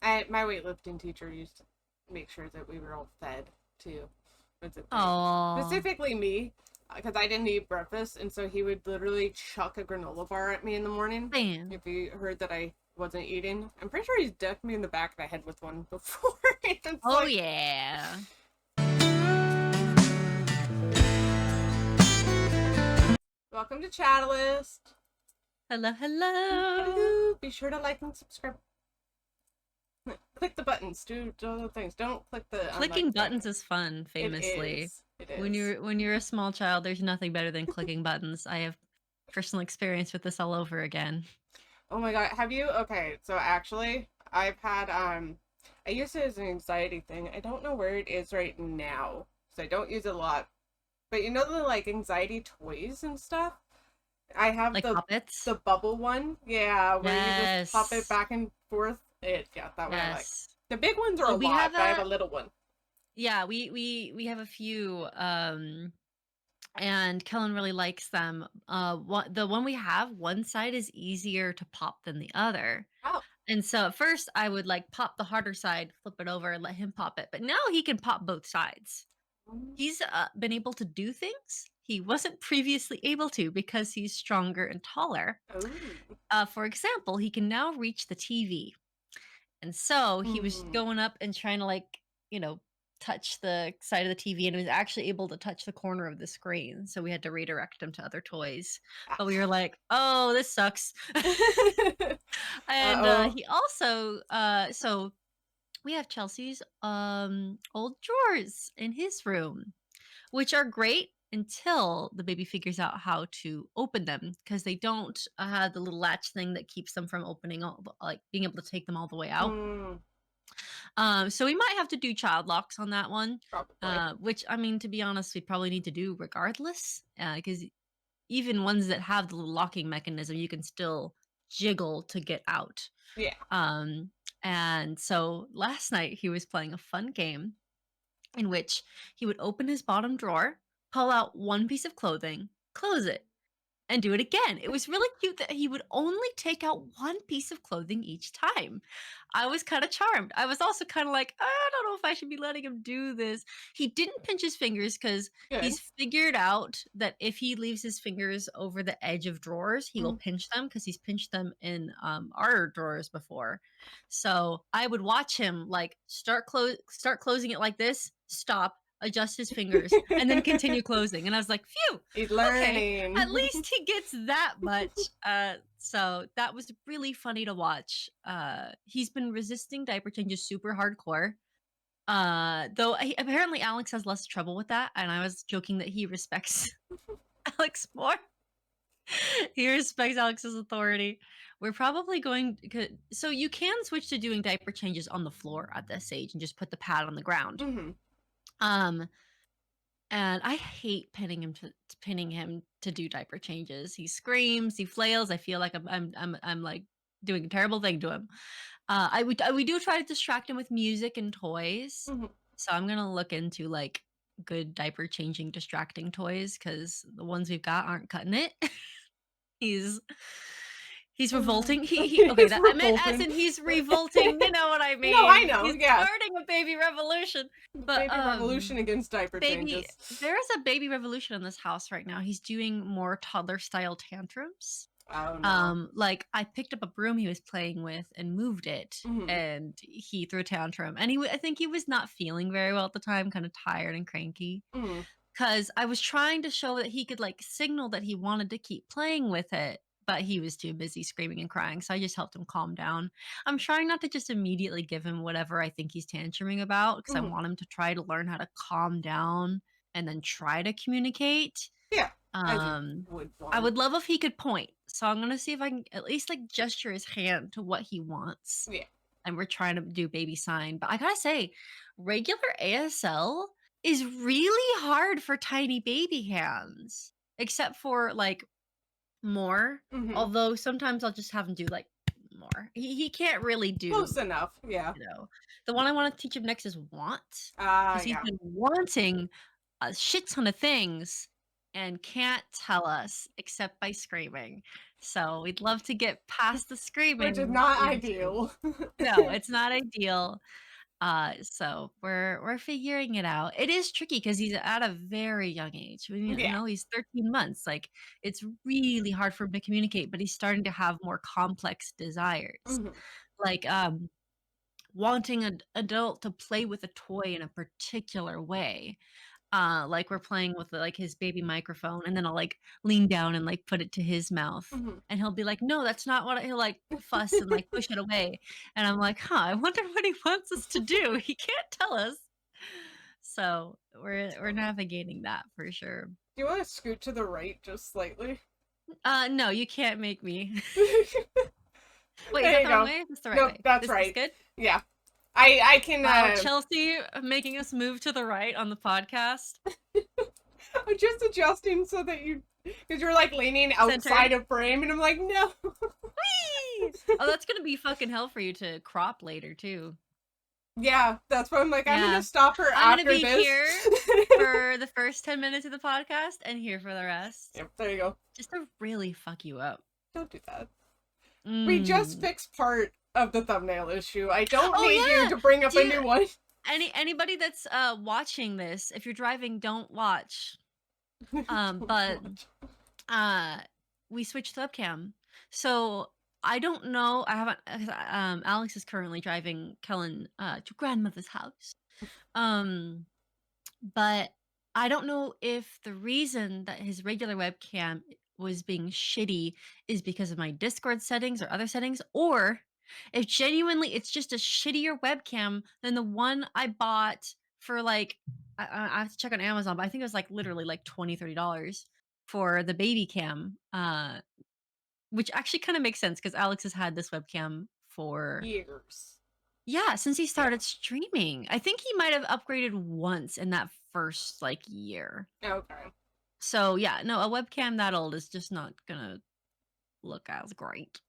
My weightlifting teacher used to make sure that we were all fed too. That's a thing. Oh, Specifically me, because I didn't eat breakfast, and so he would literally chuck a granola bar at me in the morning man. if he heard that I wasn't eating. I'm pretty sure he's decked me in the back of the head with one before. It's Oh like, yeah. welcome to Chattalyst. Hello, hello. Hello. Be sure to like and subscribe. Click the buttons. Do all the things. Don't click the unlike Clicking thing. buttons is fun, It famously. is. It When is. you're a small child, there's nothing better than clicking buttons. I have personal experience with this all over again. Oh my god, have you? Okay, so actually, I've had I used it as an anxiety thing. I don't know where it is right now, so I don't use it a lot. But you know the like anxiety toys and stuff? I have Like the puppets? bubble one. Yeah, where you just pop it Yes. back and forth. Yeah, that one I like. Yes. The big ones are Oh, a we lot, have but I have a a little one. yeah, we have a few and Kellen really likes them. The one we have, one side is easier to pop than the other. Oh. And so at first I would like pop the harder side, flip it over, and let him pop it. But now he can pop both sides. He's been able to do things he wasn't previously able to because he's stronger and taller. Oh. For example, he can now reach the TV. And so he was Hmm. going up and trying to like, you know, touch the side of the TV and was actually able to touch the corner of the screen. So we had to redirect him to other toys. Ah. But we were like, oh, this sucks. And Uh-oh. he also so we have Chelsea's old drawers in his room, which are great until the baby figures out how to open them because they don't have the little latch thing that keeps them from opening like being able to take them all the way out. Hmm. So we might have to do child locks on that one, Probably. which I mean, to be honest, we probably need to do regardless, because even ones that have the little locking mechanism, you can still jiggle to get out. Yeah. Um, and so last night he was playing a fun game in which he would open his bottom drawer, pull out one piece of clothing, close it, and do it again. It was really cute that he would only take out one piece of clothing each time. I was kind of charmed. I was also kind of like, I don't know if I should be letting him do this. He didn't pinch his fingers because Good. he's figured out that if he leaves his fingers over the edge of drawers, he will Mm. pinch them because he's pinched them in our drawers before. So I would watch him like start closing it like this, stop, adjust his fingers, and then continue closing. And I was like, phew, He's okay, at learning. least he gets that much. So that was really funny to watch. He's been resisting diaper changes super hardcore. Though apparently Alex has less trouble with that, and I was joking that he respects Alex more. He respects Alex's authority. We're probably going so you can switch to doing diaper changes on the floor at this age and just put the pad on the ground. Hmm. Um, And I hate pinning him to do diaper changes. He screams, he flails. I feel like I'm like doing a terrible thing to him. We do try to distract him with music and toys. Hmm. So I'm gonna look into like good diaper changing distracting toys because the ones we've got aren't cutting it. he's he's revolting. He okay, It's that I meant as revolting. in he's revolting. You know what I No, I mean? know. He's Yeah. starting a baby revolution. The But baby revolution against diaper baby changes. there is a baby revolution in this house right now. He's doing more toddler style tantrums. Oh no. Like I picked up a broom he was playing with and moved it, Hmm. and he threw a tantrum. And I think he was not feeling very well at the time, kind of tired and cranky. Hmm. Cause I was trying to show that he could like signal that he wanted to keep playing with it, but he was too busy screaming and crying. So I just helped him calm down. I'm trying not to just immediately give him whatever I think he's tantruming about because I Hmm. want him to try to learn how to calm down and then try to communicate. Yeah. As you Um, would I want. would love if he could point. So I'm gonna see if I can at least like gesture his hand to what he wants. Yeah. And we're trying to do baby sign. But I gotta say, regular ASL is really hard for tiny baby hands. Except for like more. Hmm. Although sometimes I'll just have him do like more. He can't really Close do, enough. Yeah. you know. The one I want to teach him next is want. Ah, Because he's yeah. been wanting a shit ton of things and can't tell us except by screaming. So we'd love to get past the Which is screaming not into ideal. no, it's not ideal. So we're figuring it out. It is tricky because he's at a very young age. Yeah. He's 13 months. Like it's really hard for him to communicate, but he's starting to have more complex desires. Mhm. Like wanting an adult to play with a toy in a particular way. Like we're playing with like his baby microphone, and then I'll like lean down and like put it to his mouth, Mhm. and he'll be like, "No, that's not what." He'll like fuss and like push it away, and I'm like, "Huh? I wonder what he wants us to do. He can't tell us." So That's we're funny. navigating that for sure. Do you want to scoot to the right just slightly? No, you can't make me. Wait, is There that you the wrong go. way? That's the right Nope, way. that's This right. good. Yeah. I can Wow, Chelsea making us move to the right on the podcast. I'm just adjusting so that you because you're like leaning Centered. outside of frame and I'm like, no. Whee! Oh, that's gonna be fucking hell for you to crop later too. Yeah, that's why I'm like, I'm gonna Yeah. stop her I'm gonna after be this. here for the first 10 minutes of the podcast and here for the rest. Yep, there you go. Just to really fuck you up. Don't do that. We just Mm. fixed part of the thumbnail issue. I don't Oh need you yeah. to bring up Do a you new one. anybody that's watching this, if you're driving, don't watch. Don't But watch. uh we switched to webcam. So I don't know. I haven't Alex is currently driving Kellen to grandmother's house. Um But I don't know if the reason that his regular webcam was being shitty is because of my Discord settings or other settings, or if genuinely it's just a shittier webcam than the one I bought for like, I have to check on Amazon, but I think it was like literally like $20-30 for the baby cam, which actually kind of makes sense because Alex has had this webcam for Years. yeah, since he Yeah. started streaming. I think he might have upgraded once in that first, like, year. Okay. So, yeah, no, a webcam that old is just not gonna look as great.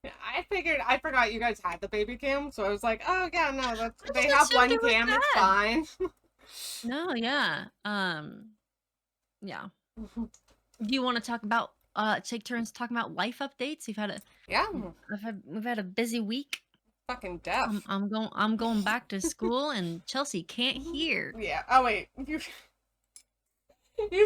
Yeah, I forgot you guys had the baby cam, so I was like, oh yeah, no, that's I they just have assumed one it was cam, it's bad. fine. No, yeah, yeah. Do you wanna talk about, take turns talking about life updates? Yeah, We've had a busy week. fucking deaf. I'm going back to school, and Chelsea can't hear. Yeah. Oh wait, you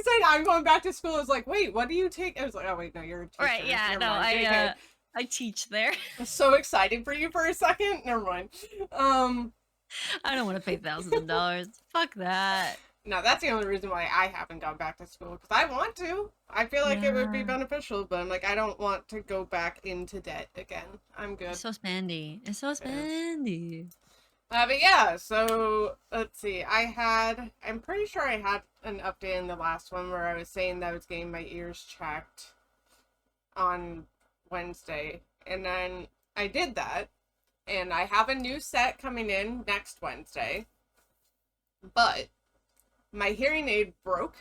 said I'm going back to school. I was like, wait, what do you take? I was like, oh wait, no, you're a teacher. Right, yeah, Never no, mind. JK. I teach there. I was so excited for you for a second. Never mind. I don't wanna pay thousands of dollars. Fuck that. No, that's the only reason why I haven't gone back to school because I want to. I feel like it would be Yeah. beneficial, but I'm like, I don't want to go back into debt again. I'm good. It's so spendy. It's so It is. spendy. But yeah, so let's see. I'm pretty sure I had an update in the last one where I was saying that I was getting my ears checked on Wednesday. And then I did that. And I have a new set coming in next Wednesday. But my hearing aid broke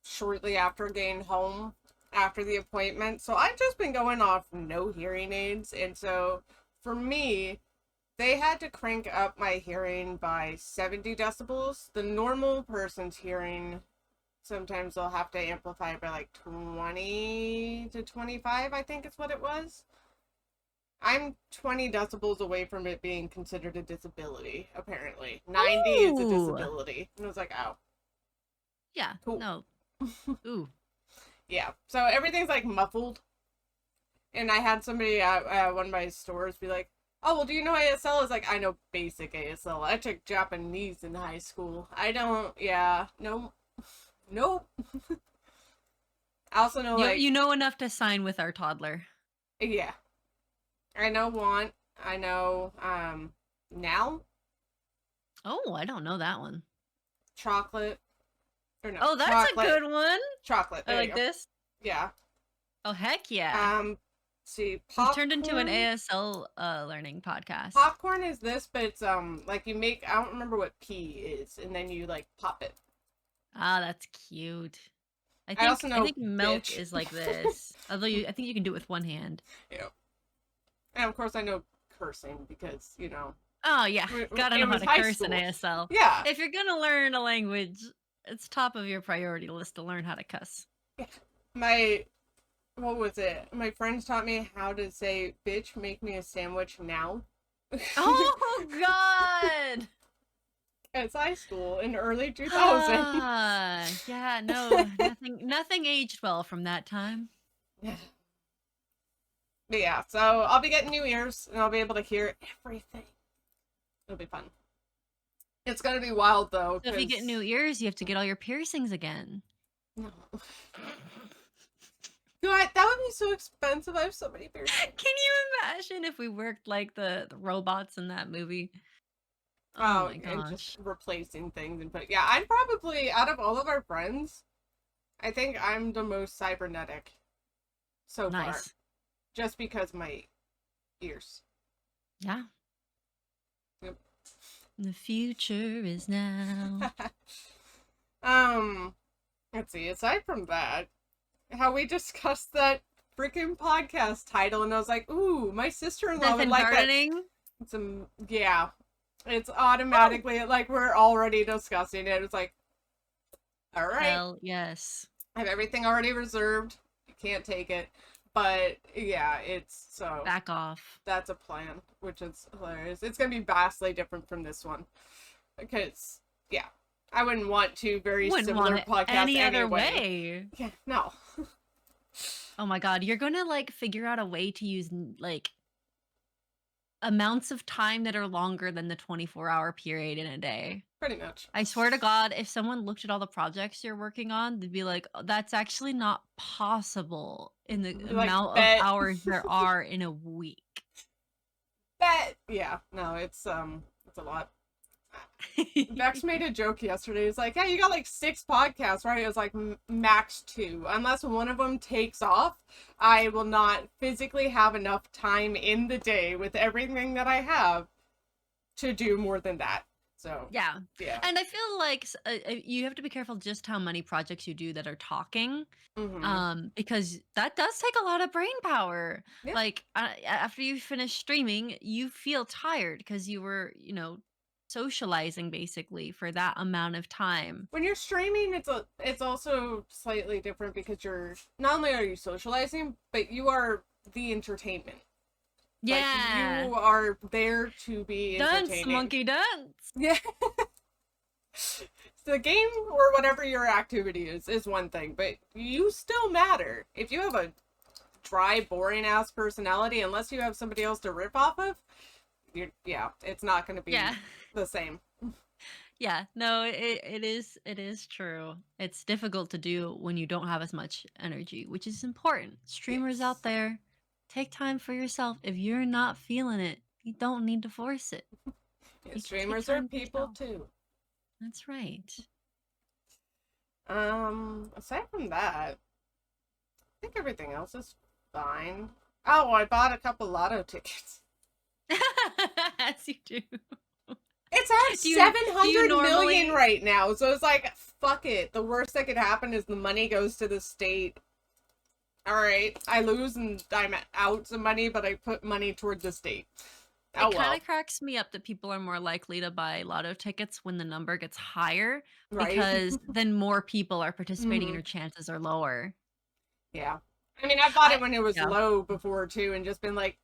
shortly after getting home after the appointment. So I've just been going off no hearing aids. And so for me, they had to crank up my hearing by 70 decibels. The normal person's hearing, sometimes they'll have to amplify it by like 20 to 25, I think is what it was. I'm 20 decibels away from it being considered a disability, apparently. 90 is a Ooh. disability. And I was like, oh, Yeah. cool. No. Ooh. Yeah. So everything's like muffled. And I had somebody at one of my stores be like, oh, well, do you know ASL? I was like, I know basic ASL. I took Japanese in high school. I don't, yeah, no, nope. I also know, like, You know enough to sign with our toddler. yeah. I know want. I know, now. Oh, I don't know that one. Chocolate. Or no, Oh, that's chocolate. a good one. Chocolate. I There you like go. this. Yeah. Oh, heck yeah. See, We've popcorn. turned into an ASL learning podcast. Popcorn is this, but it's, like you make, I don't remember what P is, and then you, like, pop it. Ah, that's cute. I also know think milk bitch. is like this. Although I think you can do it with one hand. Yeah. And of course I know cursing because, you know. Oh yeah, gotta know it how was to high curse in school. ASL. Yeah. If you're gonna learn a language, it's top of your priority list to learn how to cuss. My what was it? My friends taught me how to say, "Bitch, make me a sandwich now." Oh God. It's high school in early 2000. Yeah, no, nothing aged well from that time. But yeah, so I'll be getting new ears and I'll be able to hear everything. It'll be fun. It's gonna be wild though, So if you get new because ears, you have to get all your piercings again. no. God, that would be so expensive. I have so many piercings. Can you imagine if we worked like the robots in that movie? Oh Oh, my and just gosh. replacing things and put. Yeah, I'm probably out of all of our friends, I think I'm the most cybernetic so far, Nice. just because my ears. Yeah. Yep. The future is now. um, let's see. Aside from that, how we discussed that freaking podcast title, and I was like, "Ooh, my sister-in-law Death would and like that." gardening. It's yeah, it's automatically like we're already discussing it. It's like, all right, Hell yes. I have everything already reserved. You can't take it. But yeah, it's so Back off. that's a plan, which is hilarious. It's gonna be vastly different from this one. Because yeah. I wouldn't want two very Wouldn't want similar it podcasts any other anyway. way. Yeah, no. Oh my god, you're gonna like figure out a way to use like amounts of time that are longer than the 24-hour period in a day. Pretty much. I swear to God, if someone looked at all the projects you're working on, they'd be like, "Oh, that's actually not possible in the Like amount of bet hours there are in a week." bet yeah, no, it's a lot. Vex made a joke yesterday. He's like, "Yeah, you got like 6 podcasts, right?" It was like max 2. Unless one of them takes off, I will not physically have enough time in the day with everything that I have to do more than that. So, Yeah. yeah. And I feel like you have to be careful just how many projects you do that are talking, Mm-hmm. because that does take a lot of brain power. Yeah. Like after you finish streaming, you feel tired because you were, socializing basically for that amount of time. When you're streaming, it's also slightly different because you're not only are you socializing, but you are the entertainment. Like Yeah. you are there to be Dance, entertaining. monkey dance. Yeah. The game or whatever your activity is one thing, but you still matter. If you have a dry, boring ass personality, unless you have somebody else to rip off of, yeah, it's not going to be Yeah. the same. Yeah, no, it is true. It's difficult to do when you don't have as much energy, which is important. Streamers Yes. out there, take time for yourself. If you're not feeling it, you don't need to force it. Yeah, You can take streamers are time for people yourself. too. That's right. Aside from that, I think everything else is fine. Oh, I bought a couple lotto tickets. As you do. It's at Do you 700 million normally right now, so it's like, fuck it. The worst that could happen is the money goes to the state. Alright, I lose and I'm out some money, but I put money toward the state. Oh it kind well. of cracks me up that people are more likely to buy lotto tickets when the number gets higher Right? because then more people are participating and Hmm. your chances are lower. Yeah. I mean, I bought it I when it was Yeah. low before too, and just been like,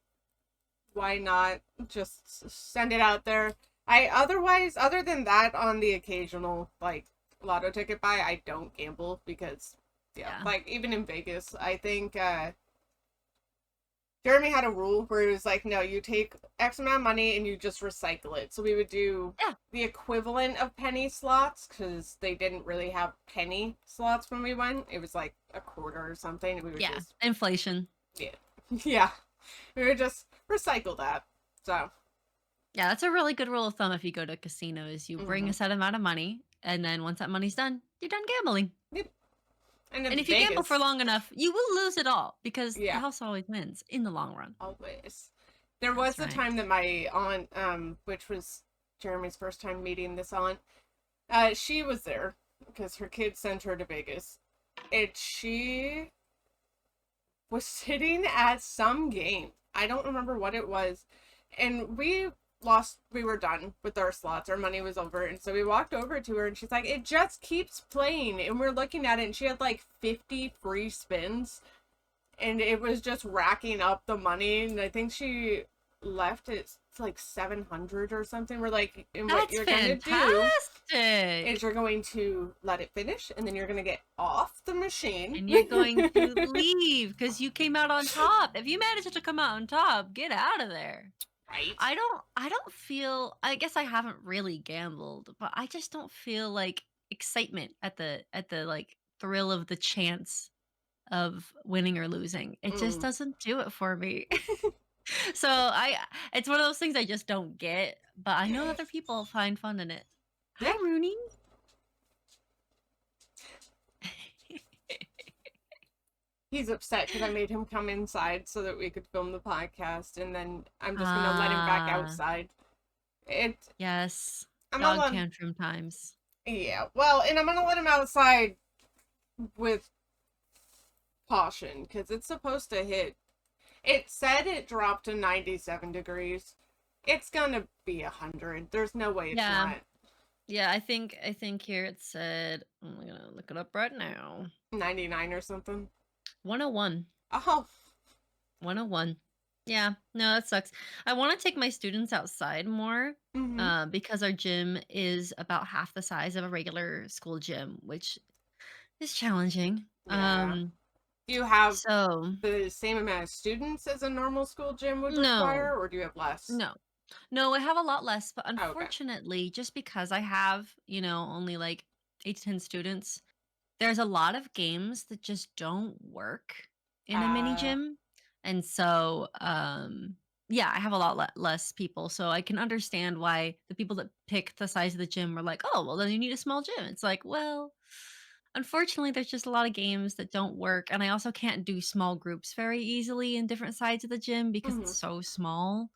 why not just send it out there? Other than that, on the occasional like lotto ticket buy, I don't gamble because yeah, Yeah. like even in Vegas, I think Jeremy had a rule where he was like, no, you take X amount of money and you just recycle it. So we would do Yeah. the equivalent of penny slots because they didn't really have penny slots when we went. It was like a quarter or something. We would Yeah. just Inflation. yeah, we would just recycle that. So Yeah, that's a really good rule of thumb if you go to a casino is you bring mhm. a set amount of money and then once that money's done, you're done gambling. Yep. And And in if you gamble for Vegas, long enough, you will lose it all because the yeah, house always wins in the long run. always. There was That's the right. time that my aunt, which was Jeremy's first time meeting this aunt, she was there because her kids sent her to Vegas, and she was sitting at some game. I don't remember what it was, and we lost. We were done with our slots. Our money was over, and so we walked over to her, and she's like, "It just keeps playing." And we're looking at it, and she had like 50 free spins. and it was just racking up the money. And I think she left it like 700 or something. We're like, and what That's you're gonna do is fantastic. you're going to let it finish, and then you're gonna get off the machine. And you're going to leave because you came out on top. If you managed to come out on top, get out of there. Right. I don't feel, I guess I haven't really gambled, but I just don't feel like excitement at the like thrill of the chance of winning or losing. It just Mm. doesn't do it for me. So it's one of those things I just don't get, but I know other people find fun in it. Hi, Yeah. Rooney. He's upset because I made him come inside so that we could film the podcast, and then I'm just gonna let him back Ah, outside. It. yes. I'm gonna Dog let. tantrum times. Yeah. Well, and I'm gonna let him outside with caution because it's supposed to hit. It said it dropped to 97 degrees. It's gonna be 100. There's no way it's Yeah. not Yeah, I think here it said, I'm gonna look it up right now. 99 or something. 101. Oh. 101. Yeah, no, that sucks. I want to take my students outside more Mm-hmm. because our gym is about half the size of a regular school gym, which is challenging. Yeah. Do you have So the same amount of students as a normal school gym would no, require, or do you have less? no, no, I have a lot less, but Oh, okay. unfortunately, just because I have, only like 8 to 10 students, there's a lot of games that just don't work in a mini Uh, gym. And so, yeah, I have a lot less people. So I can understand why the people that pick the size of the gym were like, oh, well, then you need a small gym. It's like, well, unfortunately, there's just a lot of games that don't work. And I also can't do small groups very easily in different sides of the gym because mm-hmm. it's so small.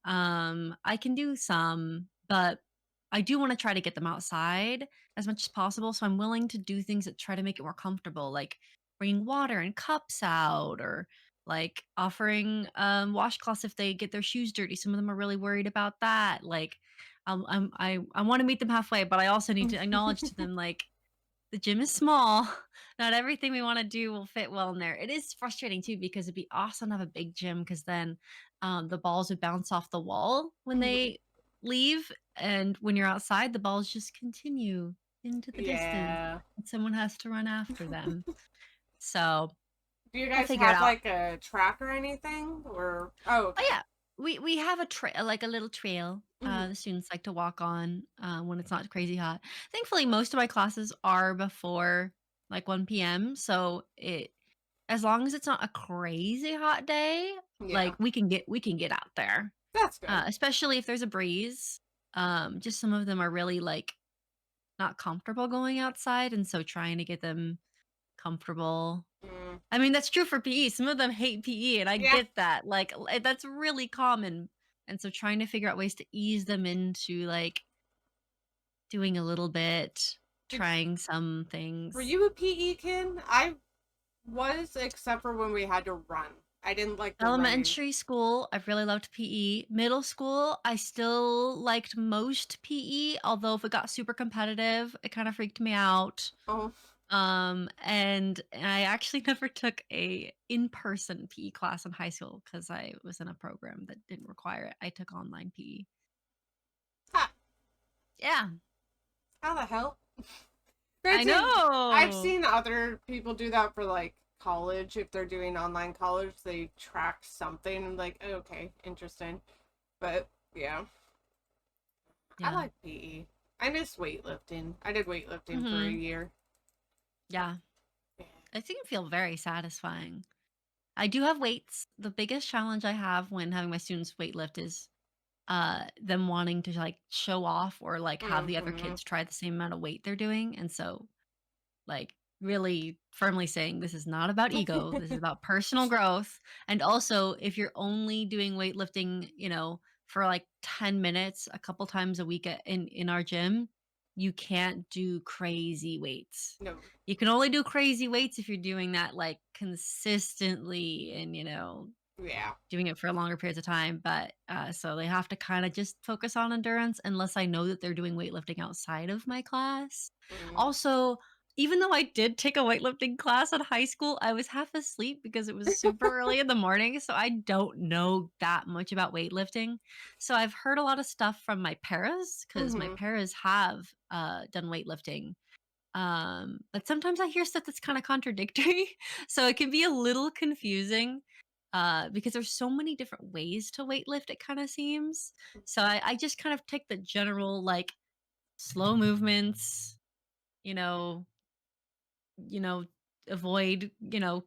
I can do some, but I do want to try to get them outside as much as possible. So I'm willing to do things that try to make it more comfortable, like bringing water and cups out, or like offering washcloths if they get their shoes dirty. Some of them are really worried about that. Like, I want to meet them halfway, but I also need to acknowledge to them like the gym is small. Not everything we want to do will fit well in there. It is frustrating too because it'd be awesome to have a big gym because then the balls would bounce off the wall when Mm-hmm. they leave. And when you're outside, the balls just continue into the distance. Yeah. And someone has to run after them. So Do you we'll guys figure it have out. like a track or anything? Or oh, Oh okay. yeah, we have a trail, like a little trail. Mm-hmm. The students like to walk on when it's not crazy hot. Thankfully, most of my classes are before like 1 p.m. So it, as long as it's not a crazy hot day, Yeah, like we can get out there. that's good. Especially if there's a breeze. Just some of them are really like not comfortable going outside, and so trying to get them comfortable. Mm. I mean, that's true for PE. Some of them hate PE, and I Yeah. get that. Like, that's really common. And so trying to figure out ways to ease them into like doing a little bit, Did trying some Were things. you a PE kid? I was, except for when we had to run. I didn't like the running. Elementary school, I really loved PE. Middle school, I still liked most PE, although if it got super competitive, it kind of freaked me out. Oh, And I actually never took a in-person PE class in high school because I was in a program that didn't require it. I took online PE. ha, Yeah, how the hell? I Granted, I've know. seen other people do that for like college. If they're doing online college, they track something. I'm like, okay, interesting. But yeah, I Yeah. like PE. I miss weightlifting. I did weightlifting for a Mhm. year. Yeah. Yeah. I think it feel very satisfying. I do have weights. The biggest challenge I have when having my students weightlift is them wanting to like show off or like have the other Mm-hmm. kids try the same amount of weight they're doing. And so like really firmly saying this is not about ego. This is about personal growth. And also, if you're only doing weightlifting, for like 10 minutes a couple times a week in our gym, you can't do crazy weights. No. You can only do crazy weights if you're doing that like consistently and Yeah. doing it for longer periods of time. But so they have to kind of just focus on endurance unless I know that they're doing weightlifting outside of my class. Mm. Also, even though I did take a weightlifting class in high school, I was half asleep because it was super early in the morning, so I don't know that much about weightlifting. So I've heard a lot of stuff from my paras because my Hmm. paras have done weightlifting. But sometimes I hear stuff that's kind of contradictory, so it can be a little confusing. Because there's so many different ways to weightlift, it kind of seems. So I just kind of take the general like slow movements, you know, you know, avoid,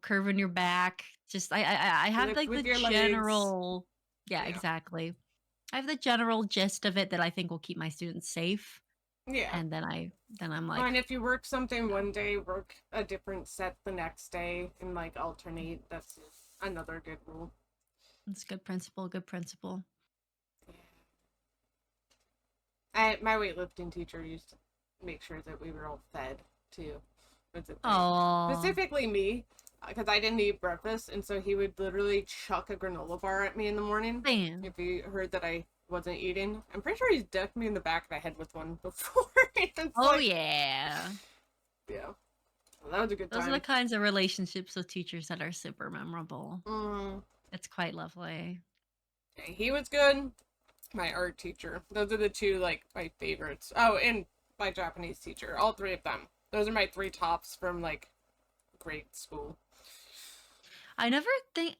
curving your back. Just I have Lift like the with your legs. general. Yeah, Yeah. exactly. I have the general gist of it that I think will keep my students safe. Yeah. And then I'm Oh, like, and if you work something yeah, one day, work a different set the next day and like alternate. That's another good rule. it's good principle, good principle. My weightlifting teacher used to make sure that we were all fed too. Was a thing. Oh, Specifically me, because I didn't eat breakfast, and so he would literally chuck a granola bar at me in the morning man. if he heard that I wasn't eating. I'm pretty sure he's decked me in the back of the head with one before. It's Oh like, yeah. yeah, well, that was a good Those are the time. kinds of relationships with teachers that are super memorable. Mm. It's quite lovely. Okay, he was good. My art teacher. Those are the two like my favorites. Oh, and my Japanese teacher. All three of them. Those are my three tops from like grade school. I never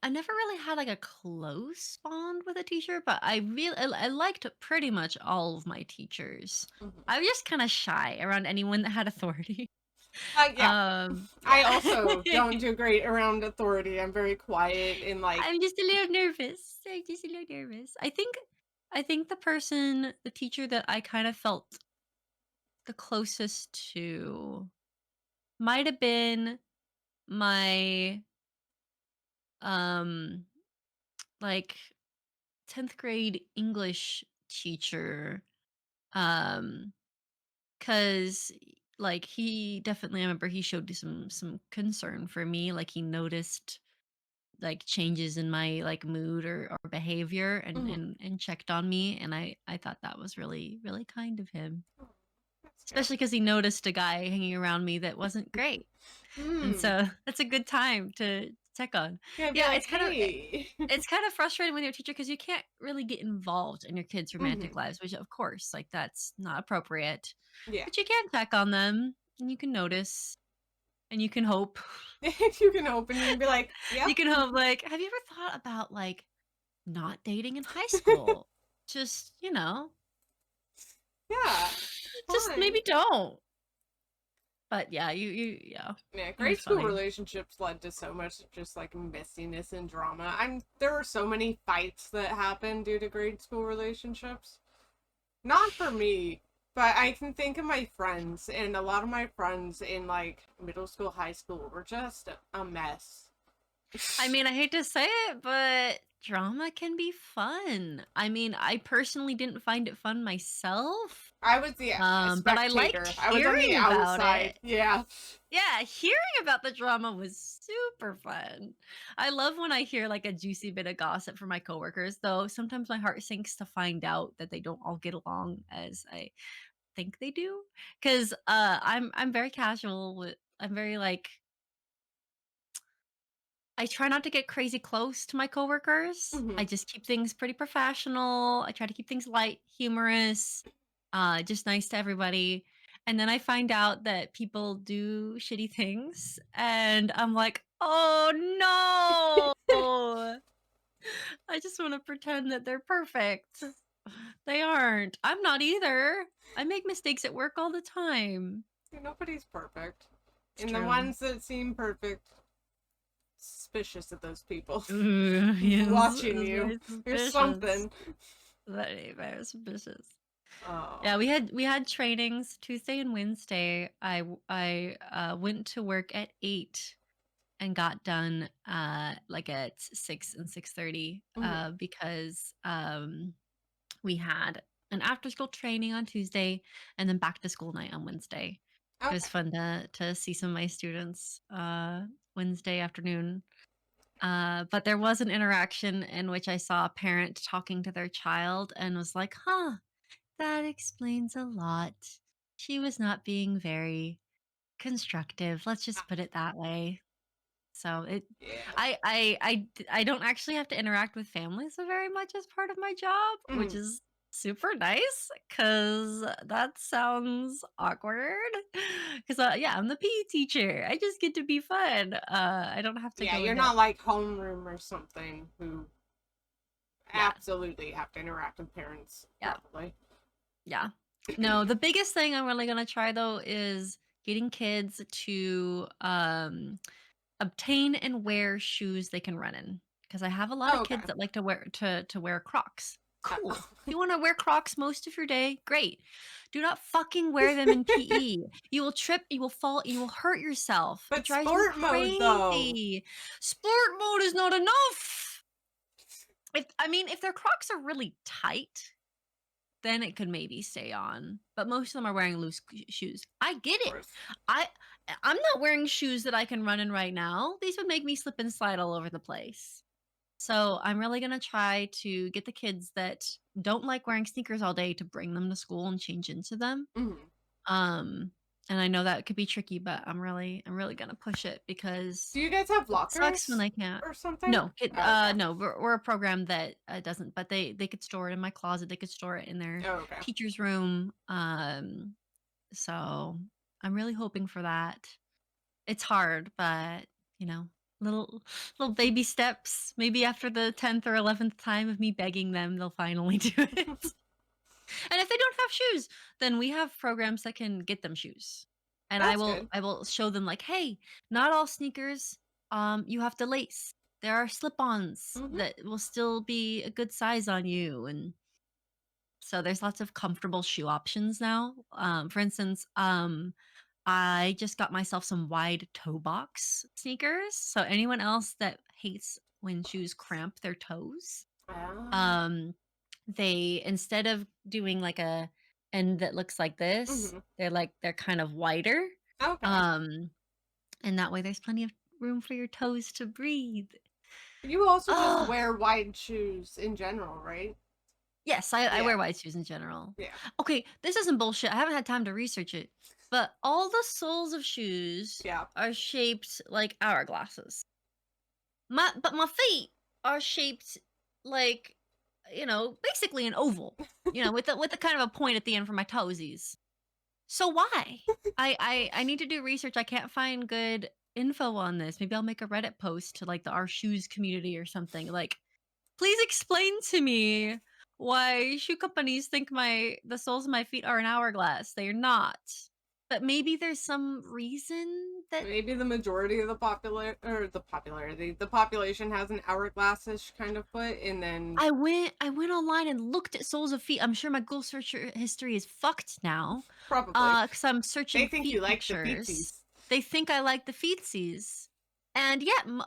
really had like a close bond with a teacher, but I liked pretty much all of my teachers. Hmm. I was just kind of shy around anyone that had authority. Yeah. I Yeah. also don't do great around authority. I'm very quiet and like. I'm just a little nervous. I'm just a little nervous. I think the teacher that I kind of felt the closest to might have been my um like 10th grade English teacher. Um cuz like he definitely I remember he showed some concern for me, like he noticed like changes in my like mood or behavior and Mhm. checked on me, and I thought that was really kind of him, Oh, that's good. especially because he noticed a guy hanging around me that wasn't great, and Hmm. so that's a good time to check on. Yeah, be Yeah, like, hey. it's kind of frustrating with your teacher because you can't really get involved in your kids' romantic Hmm. lives, which of course like that's not appropriate, Yeah. but you can check on them and you can notice and you can hope. If you can open, you can be like, You yep. can hope, like, have you ever thought about like not dating in high school? Just, Yeah. just Fine. maybe don't. But yeah, yeah, Yeah, it was grade school funny. relationships led to so much just like messiness and drama. There were so many fights that happened due to grade school relationships. Not for me, but I can think of my friends, and a lot of my friends in like middle school, high school were just a mess. I mean, I hate to say it, but drama can be fun. I mean, I personally didn't find it fun myself, I was the but I liked spectator. I was on the hearing about outside. it. Yeah. Yeah, hearing about the drama was super fun. I love when I hear like a juicy bit of gossip from my coworkers, though sometimes my heart sinks to find out that they don't all get along as I think they do. Cause I'm very casual with I'm very like I try not to get crazy close to my coworkers. Hmm. I just keep things pretty professional. I try to keep things light, humorous, just nice to everybody. And then I find out that people do shitty things, and I'm like, oh no! I just want to pretend that they're perfect. They aren't. I'm not either. I make mistakes at work all the time. Nobody's perfect. It's And the true. ones that seem perfect, suspicious of those people Ooh, yes, watching it's you. very There's suspicious. something. Very, very suspicious. Yeah, Oh. we had trainings Tuesday and Wednesday. I went to work at 8 and got done like at 6 and 6:30 Hmm. because we had an after school training on Tuesday and then back to school night on Wednesday. It was Okay. fun to see some of my students Wednesday afternoon. But there was an interaction in which I saw a parent talking to their child and was like, "Huh, that explains a lot. She was not being very constructive. Let's Ah, just put it that way. So yeah. I don't actually have to interact with families very much as part of my job, which Mhm. is super nice because that sounds awkward. Because yeah, I'm the PE teacher. I just get to be fun. I don't have to Yeah, go you're into not like homeroom or something who yeah, absolutely have to interact with parents, yeah, probably. yeah. No, the biggest thing I'm really gonna try though is getting kids to obtain and wear shoes they can run in, because I have a lot Oh, of okay. kids that like to wear Crocs. Cool. Oh. You want to wear Crocs most of your day? Great. Do not fucking wear them in PE. You will trip, you will fall, you will hurt yourself. It But drives me sport mode, though. crazy. Sport mode is not enough. If their Crocs are really tight, then it could maybe stay on. But most of them are wearing loose shoes. I get Of it. course. I I'm not wearing shoes that I can run in right now. These would make me slip and slide all over the place. So I'm really gonna try to get the kids that don't like wearing sneakers all day to bring them to school and change into them. Mhm. Um, and I know that could be tricky, but I'm really gonna push it Do because you guys have it sucks when lockers I can't. or something? No, it, Oh, okay. no, we're a program that doesn't, but they could store it in my closet. They could store it in their Oh, okay. teacher's room. So I'm really hoping for that. It's hard, but you know, little little baby steps. Maybe after the 10th or 11th time of me begging them, they'll finally do it. And if they don't have shoes, then we have programs that can get them shoes. And I That's will good. I will show them like, "Hey, not all sneakers you have to lace. There are slip-ons Mhm. that will still be a good size on you." And so there's lots of comfortable shoe options now. For instance, I just got myself some wide toe box sneakers. So anyone else that hates when shoes cramp their toes, Ah. um, they instead of doing like a end that looks like this, Mhm. they're kind of wider. Okay. Um, and that way there's plenty of room for your toes to breathe. You also just Oh, wear wide shoes in general, right? yes, I Yeah. wear wide shoes in general. Yeah. Okay, this isn't bullshit. I haven't had time to research it, but all the soles of shoes Yeah. are shaped like hourglasses. But my feet are shaped like, basically an oval, with a kind of a point at the end for my toesies. So why? I need to do research. I can't find good info on this. Maybe I'll make a Reddit post to like the our shoes community or something. Like, please explain to me why shoe companies think the soles of my feet are an hourglass. They're not. But maybe there's some reason that Maybe the majority of the population has an hourglassish kind of foot, and then I went online and looked at soles of feet. I'm sure my Google search history is fucked now, probably because I'm they searching think you feet like the pictures. feetsies. They think I like the feetsies, and yeah, they are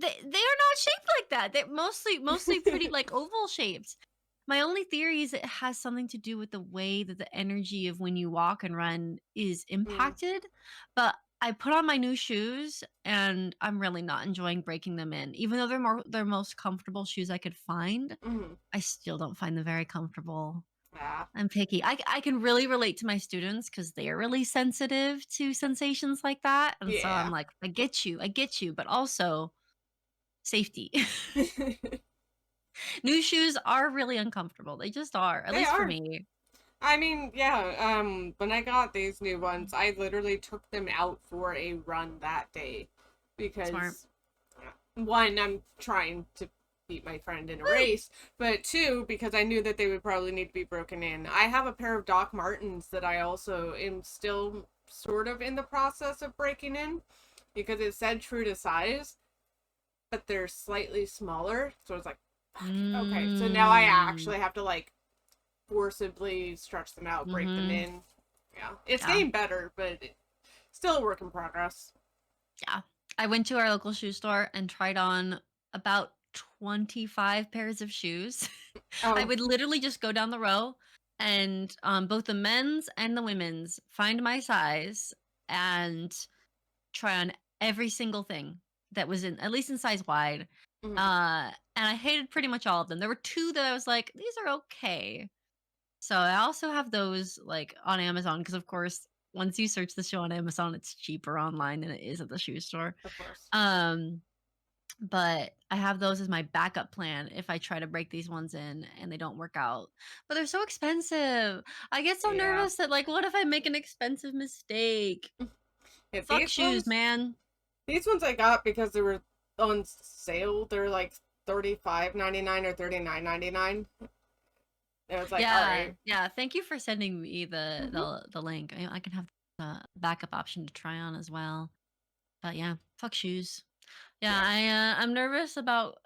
not shaped like that. They're mostly pretty like oval shaped. My only theory is it has something to do with the way that the energy of when you walk and run is Mm, impacted. But I put on my new shoes and I'm really not enjoying breaking them in. Even though they're most comfortable shoes I could find, mhm. I still don't find them very comfortable. Yeah. I'm picky. I can really relate to my students because they are really sensitive to sensations like that. And so I'm Yeah. like, I get you, but also safety. New shoes are really uncomfortable. They just are, at They least for are. me. I mean, yeah, when I got these new ones, I literally took them out for a run that day Smart. because one, I'm trying to beat my friend in a Woo! race, but two, because I knew that they would probably need to be broken in. I have a pair of Doc Martens that I also am still sort of in the process of breaking in because it said true to size, but they're slightly smaller. So it's like, fuck. Okay, so now I Mm. actually have to like forcibly stretch them out, break them Mm-hmm. in. Yeah, it's Yeah. getting better, but still a work in progress. Yeah. I went to our local shoe store and tried on about 25 pairs of shoes. I Oh, would literally just go down the row and both the men's and the women's find my size and try on every single thing that was in at least in size wide. mhm. And I hated pretty much all of them. There were two that I was like, these are okay. So I also have those like on Amazon because of course once you search the shoe on Amazon, it's cheaper online than it is at the shoe store. Of course. Um, but I have those as my backup plan if I try to break these ones in and they don't work out. But they're so expensive. I get so Yeah. nervous that like, what if I make an expensive mistake? Yeah, Fuck shoes, man. these ones I got because they were on sale. They're like $35.99 or $39.99. It was like, all Yeah, right. yeah. Thank you for sending me Mm-hmm. the link. I can have the backup option to try on as well. But yeah, fuck shoes. Yeah, Yeah. I'm nervous about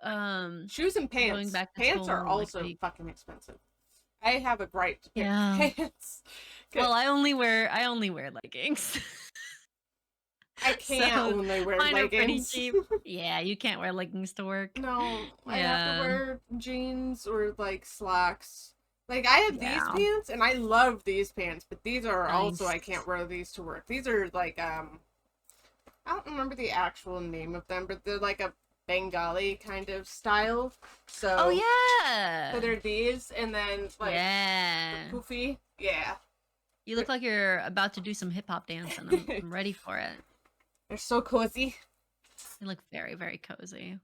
Shoes and going pants. back to Pants are school next also week. fucking expensive. I have a gripe to pick Yeah. pants. Well, I only wear leggings. I can't So only wear mine are pretty leggings. cheap. Yeah, you can't wear leggings to work. No, I have to Yeah. wear jeans or like slacks. Like I have these Yeah. pants and I love these pants, but these are also Nice. I can't wear these to work. These are like I don't remember the actual name of them, but they're like a Bengali kind of style. Oh So yeah. they're these and then like the Yeah. poofy. Yeah. You look like you're about to do some hip hop dance and I'm ready for it. They're so cozy. You look very, very cozy.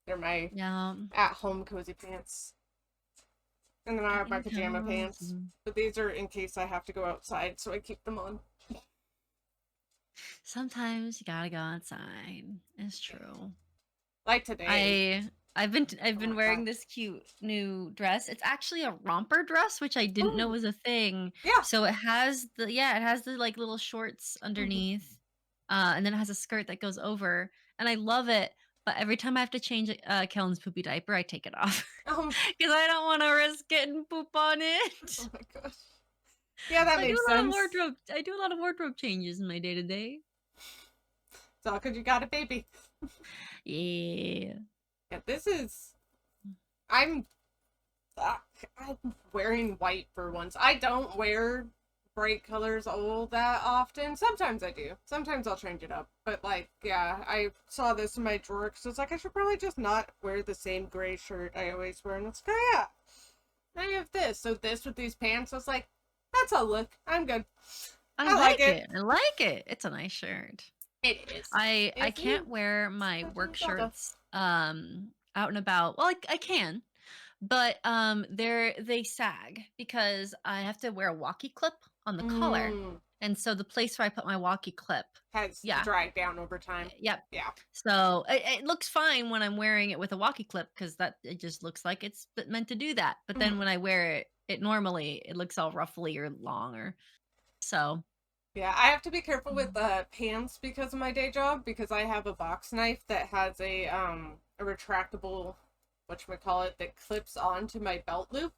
They're my Yeah. at-home cozy pants. And then I have my Getting pajama pants. cozy. But these are in case I have to go outside, so I keep them on. Sometimes you gotta go outside. It's true. Like today. I've Oh been my wearing god. this cute new dress. It's actually a romper dress, which I didn't know Oh, was a thing. yeah. So it has it has the like little shorts Mhm. underneath. And then it has a skirt that goes over. And I love it. But every time I have to change Kellen's poopy diaper, I take it off. Oh, Because I don't want to risk getting poop on it. oh my gosh. Yeah, that makes sense. I do a lot of wardrobe changes in my day to day. It's all because you got a baby. Yeah. Yeah, this is. I'm. uh, I'm wearing white for once. I don't wear bright colors all that often. Sometimes I do. Sometimes I'll change it up. But, like, yeah, I saw this in my drawer because it's like I should probably just not wear the same gray shirt I always wear. And it's like, oh, yeah, I have this. So, this with these pants, I was like, that's a look. I'm good. I I like like it. it. I like it. It's a nice shirt. It is. I If can't you wear my got work Zelda. shirts out and about. Well, I can, but they sag because I have to wear a walkie clip on the collar. Mm, And so the place where I put my walkie clip, has yeah, dragged down over time. yep. Yeah. So it looks fine when I'm wearing it with a walkie clip because that it just looks like it's meant to do that. But then Mhm. when I wear it normally, it looks all ruffly or long or so. Yeah, I have to be careful with pants because of my day job because I have a box knife that has a retractable whatchamacallit that clips onto my belt loop.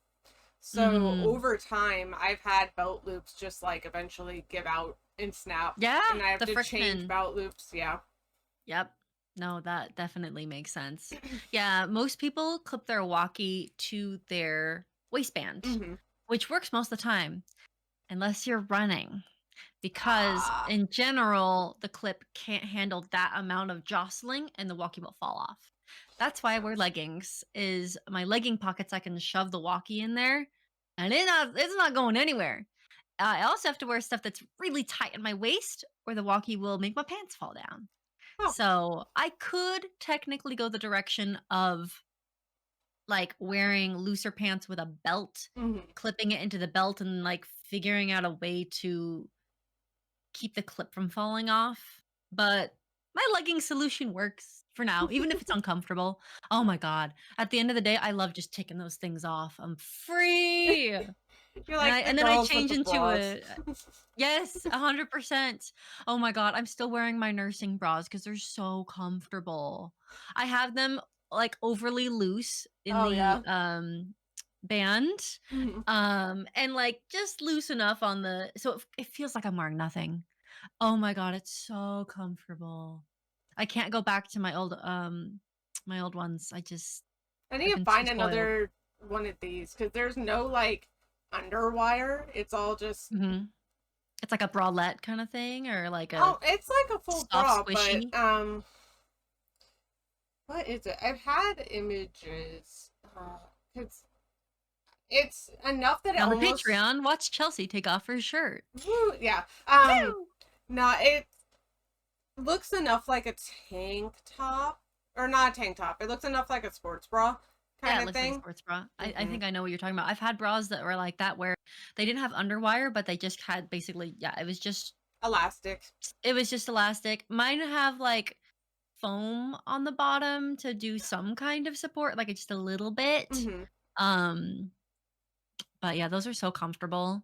So Mm-hmm. over time I've had belt loops just like eventually give out and snap Yeah, and I have the to change friction. belt loops. Yeah. Yep. No, that definitely makes sense. Yeah, most people clip their walkie to their waistband, Hmm. which works most of the time, unless you're running. Because Ah. in general, the clip can't handle that amount of jostling and the walkie will fall off. That's why I wear Sucks. leggings. Is my legging pockets I can shove the walkie in there and it's not going anywhere. I also have to wear stuff that's really tight in my waist or the walkie will make my pants fall down. Oh. So I could technically go the direction of like wearing looser pants with a belt, Hmm. clipping it into the belt, and like figuring out a way to keep the clip from falling off. But my legging solution works for now, even if it's uncomfortable. Oh my God. At the end of the day, I love just taking those things off. I'm free. You're like the And then I girls with change the into bras. a yes, 100%. Oh my god, I'm still wearing my nursing bras because they're so comfortable. I have them like overly loose in Oh the yeah. band, Hmm. and like just loose enough on the so it feels like I'm wearing nothing. Oh my god, it's so comfortable. I can't go back to my old ones. I need I've to been too find spoiled. another one of these because there's no like underwire. It's all just Hmm. It's like a bralette kind of thing, or like a oh, it's like a full soft bra, but squishy. what is it? I've had images. Cause It's enough that it On the almost, Patreon, watch Chelsea take off her shirt. woo, yeah. Woo! No, it looks enough like a tank top, or not a tank top. It looks enough like a sports bra Yeah, kind it of looks like a thing. sports bra. I Hmm. think I know what you're talking about. I've had bras that were like that where they didn't have underwire, but they just had basically, yeah, Elastic. it was just elastic. Mine have like foam on the bottom to do some kind of support, like just a little bit. Hmm. Um, but yeah, those are so comfortable.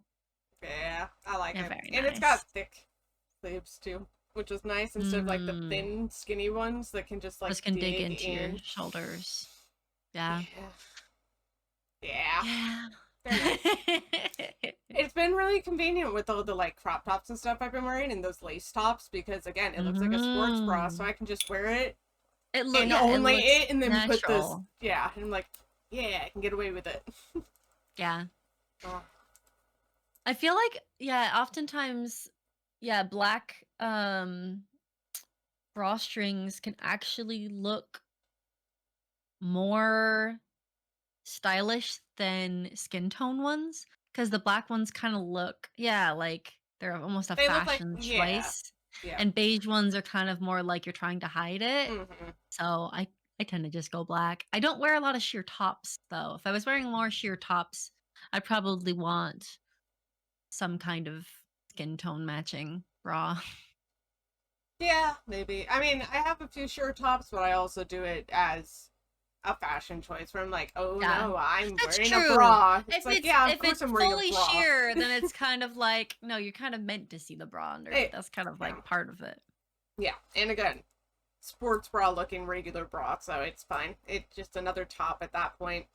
Yeah, I like They're it, very and it's nice. got thick sleeves too, which is nice instead of like the Mm, thin, skinny ones that can just like those can dig dig into your in. shoulders. Yeah. Yeah, yeah, Yeah. they're nice. It's been really convenient with all the like crop tops and stuff I've been wearing and those lace tops because again, it looks like a sports bra, so Mhm. I can just wear it and Yeah, it only looks it, and then put this. natural. Yeah, and I'm like, yeah, I can get away with it. Yeah. Oh, I feel like yeah, oftentimes yeah, black drawstrings can actually look more stylish than skin tone ones because the black ones kind of look yeah, like they're almost a they look like, fashion yeah, choice. yeah. And beige ones are kind of more like you're trying to hide it. Hmm. So I tend to just go black. I don't wear a lot of sheer tops though. If I was wearing more sheer tops, I'd probably want some kind of skin tone matching bra. Yeah, maybe. I mean, I have a few shirt tops, but I also do it as a fashion choice where I'm like, oh Yeah. no, I'm That's wearing a true. bra. It's like, yeah, of If course it's I'm wearing a fully bra. sheer, then it's kind of like no, you're kind of meant to see the bra underneath. Hey, That's kind of yeah, like part of it. yeah. And again, sports bra looking regular bra, so it's fine. It's just another top at that point.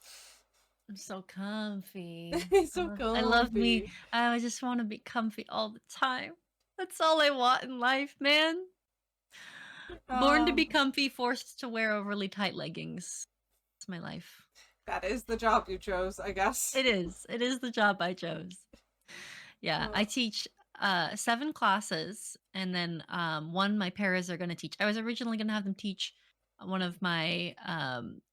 I'm so comfy. It's so I love me. comfy. I just want to be comfy all the time. That's all I want in life, man. Born to be Um, comfy, forced to wear overly tight leggings. It's my life. that is the job you chose, I guess. It is. It is the job I chose. Yeah, I Uh, teach 7 classes and then one my paras are going to teach. I was originally going to have them teach one of my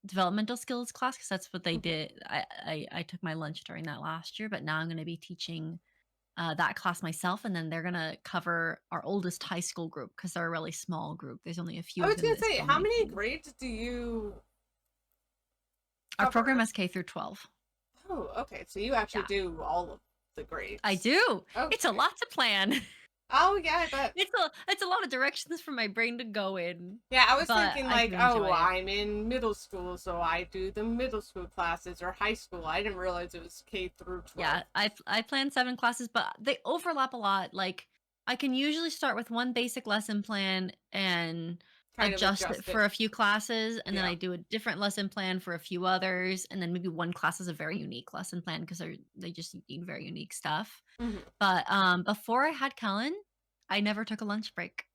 developmental skills class cuz that's what they mhm. did. I took my lunch during that last year, but now I'm going to be teaching that class myself and then they're going to cover our oldest high school group cuz they're a really small group. There's only a I few of was them gonna that say, still how make many the grades do you our program cover? is K through 12. Oh, okay. So you actually Yeah, do all of the I grades. do. It's a Okay. lot to plan. Oh yeah, I bet. It's a lot of directions for my brain to go in, Yeah, I was but thinking I like, do oh, enjoy it. I'm in middle school, so I do the middle school classes or high school. I didn't realize it was K through Yeah, 12. I plan 7 classes, but they overlap a lot. Like I can usually start with one basic lesson plan and Kind of adjust it adjust for it. a few classes and then Yeah. I do a different lesson plan for a few others and then maybe one class is a very unique lesson plan because they just need very unique stuff. Hmm. But before I had Kellen, I never took a lunch break.